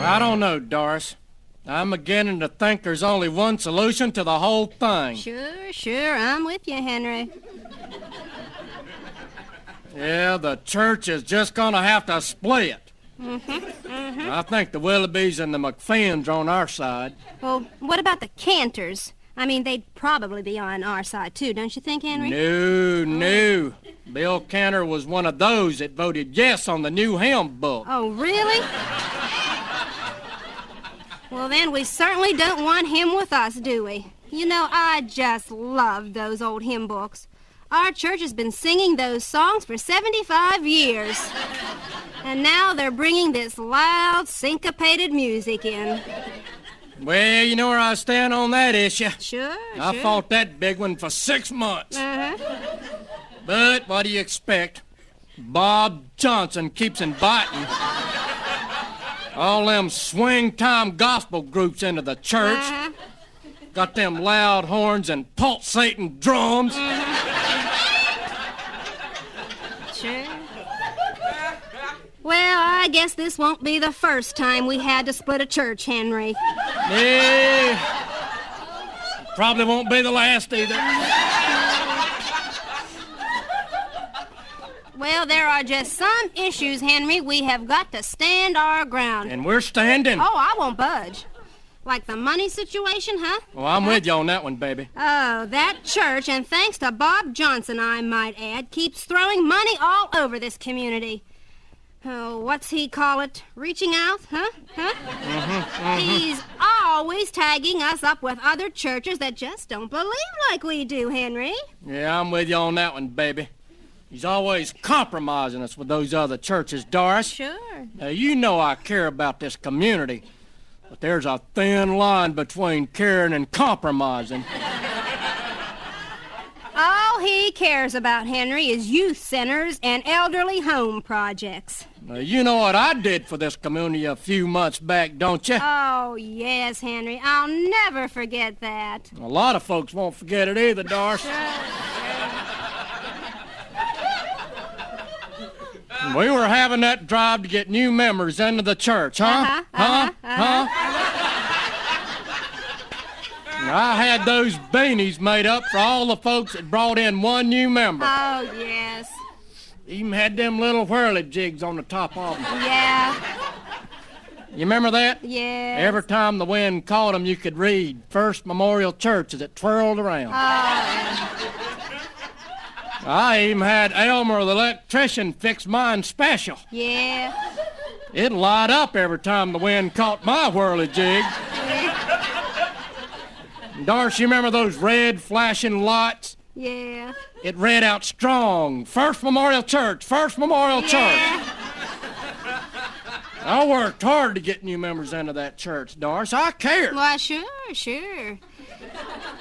I don't know, Doris. I'm beginning to think there's only one solution to the whole thing. Sure, I'm with you, Henry. Yeah, the church is just gonna have to split. I think the Willoughbys and the McPhins are on our side. Well, what about the Cantors? I mean, they'd probably be on our side, too, don't you think, Henry? No. Bill Cantor was one of those that voted yes on the new hymn book. Oh, really? Well, then we certainly don't want him with us, do we? You know, I just love those old hymn books. Our church has been singing those songs for 75 years. And now they're bringing this loud, syncopated music in. Well, you know where I stand on that issue. Sure. I fought that big one for 6 months. But what do you expect? Bob Johnson keeps inviting all them swing-time gospel groups into the church. Got them loud horns and pulsating drums. Sure. Well, I guess this won't be the first time we had to split a church, Henry. Yeah. Probably won't be the last either. Well, there are just some issues, Henry. We have got to stand our ground. And we're standing. Oh, I won't budge. Like the money situation, huh? Well, I'm with you on that one, baby. Oh, that church, and thanks to Bob Johnson, I might add, keeps throwing money all over this community. Oh, what's he call it? Reaching out, huh? He's always tagging us up with other churches that just don't believe like we do, Henry. Yeah, I'm with you on that one, baby. He's always compromising us with those other churches, Doris. Sure. Now, you know I care about this community, but there's a thin line between caring and compromising. All he cares about, Henry, is youth centers and elderly home projects. Now, you know what I did for this community a few months back, don't you? Oh, yes, Henry. I'll never forget that. A lot of folks won't forget it either, Doris. We were having that drive to get new members into the church, huh? I had those beanies made up for all the folks that brought in one new member. Oh, yes. Even had them little whirly jigs on the top of them. Yeah. You remember that? Yes. Every time the wind caught them, you could read First Memorial Church as it twirled around. I even had Elmer the electrician fix mine special. Yeah. It'd light up every time the wind caught my whirly jig. Doris, you remember those red flashing lights? Yeah. It read out strong, First Memorial Church, First Memorial Church. I worked hard to get new members into that church, Doris. I care. Why, sure.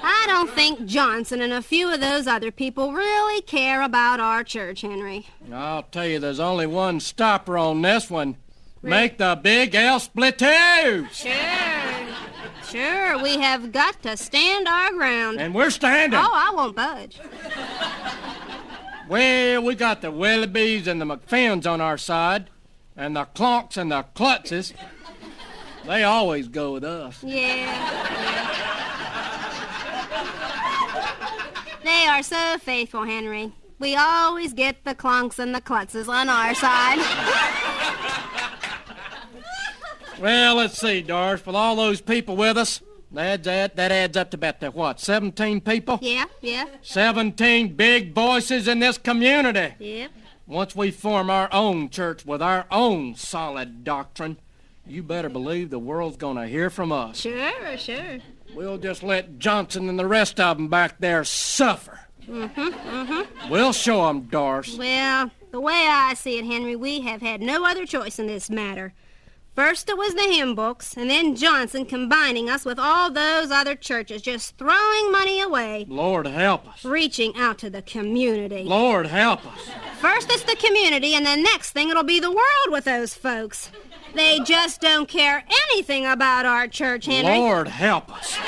I don't think Johnson and a few of those other people really care about our church, Henry. I'll tell you, there's only one stopper on this one. Make the big El-Split-O! Sure, we have got to stand our ground. And we're standing. Oh, I won't budge. Well, we got the Willoughbys and the McPhins on our side, and the Clonks and the Klutzes. They always go with us. Yeah. They are so faithful, Henry. We always get the Clonks and the Klutzes on our side. Well, let's see, Doris. With all those people with us, that adds up to about, 17 people? Yeah. 17 big voices in this community. Yep. Once we form our own church with our own solid doctrine, you better believe the world's gonna hear from us. Sure. We'll just let Johnson and the rest of them back there suffer. We'll show them, Doris. Well, the way I see it, Henry, we have had no other choice in this matter. First it was the hymn books, and then Johnson combining us with all those other churches, just throwing money away. Lord help us. Reaching out to the community. Lord help us. First it's the community, and the next thing it'll be the world with those folks. They just don't care anything about our church, Henry. Lord help us.